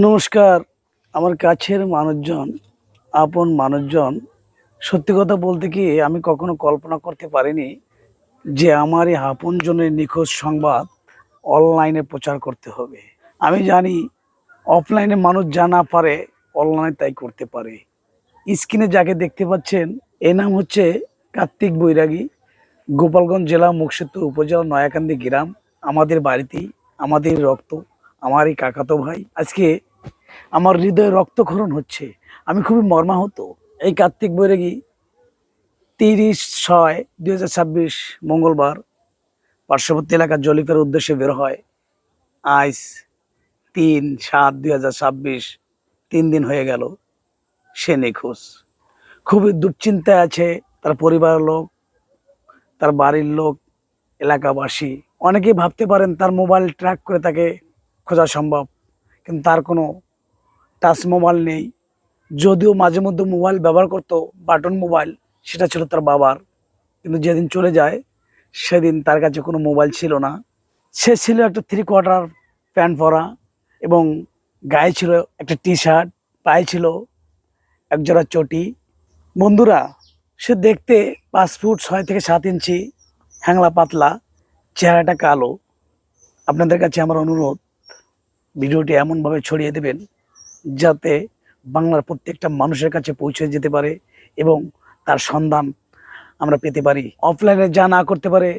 নমস্কার। আমার কাছের মানুষজন, আপন মানুষজন, সত্যি কথা বলতে কি আমি কখনো কল্পনা করতে পারিনি যে আমার এই আপনজনের নিখোঁজ সংবাদ অনলাইনে প্রচার করতে হবে। আমি জানি অফলাইনে মানুষ যা না পারে অনলাইনে তাই করতে পারে। স্ক্রিনে যাকে দেখতে পাচ্ছেন এর নাম হচ্ছে কার্তিক বৈরাগী, গোপালগঞ্জ জেলা মুকসিদপুর উপজেলা নয়াকান্দি গ্রাম। আমাদের বাড়িতেই আমাদের রক্ত, আমারই কাকাতো ভাই। আজকে আমার হৃদয়ে রক্তক্ষরণ হচ্ছে। আমি খুবই মর্মাহত। এই কার্তিক বৈরাগী 30/6/2026 মঙ্গলবার পার্শ্ববর্তী এলাকার জলিপের উদ্দেশ্যে বের হয়। আজ 3/7/2026, 3 দিন হয়ে গেল সে নিখোঁজ। খুবই দুশ্চিন্তায় আছে তার পরিবারের লোক, তার বাড়ির লোক, এলাকাবাসী। অনেকেই ভাবতে পারেন তার মোবাইল ট্র্যাক করে তাকে খোঁজা সম্ভব, কিন্তু তার কোনো টাচ মোবাইল নেই। যদিও মাঝে মধ্যে মোবাইল ব্যবহার করতো, বাটন মোবাইল, সেটা ছিল তার বাবার। কিন্তু যেদিন চলে যায় সেদিন তার কাছে কোনো মোবাইল ছিল না। সে ছিল একটা 3/4 প্যান্ট পরা এবং গায়ে ছিল একটা টি-শার্ট, পায়ে ছিল একজোড়া চটি। বন্ধুরা, সে দেখতে 5 ফুট 6 থেকে 7 ইঞ্চি, হ্যাংলা পাতলা, চেহারাটা কালো। আপনাদের কাছে আমার অনুরোধ, ভিডিওটি এমনভাবে ছড়িয়ে দেবেন যাতে বাংলার প্রত্যেকটা মানুষের কাছে পৌঁছে যেতে পারে এবং তার সন্ধান আমরা পেতে পারি। অফলাইনে যা না করতে পারে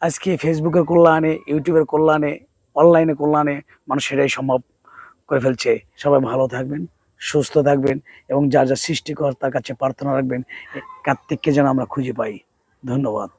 আজকে ফেসবুকের কল্যাণে, ইউটিউবের কল্যাণে, অনলাইনে কল্যাণে মানুষ সেটাই সম্ভব করে ফেলছে। সবাই ভালো থাকবেন, সুস্থ থাকবেন এবং যার যা সৃষ্টিকর্তার কাছে প্রার্থনা রাখবেন কার্তিককে যেন আমরা খুঁজে পাই। ধন্যবাদ।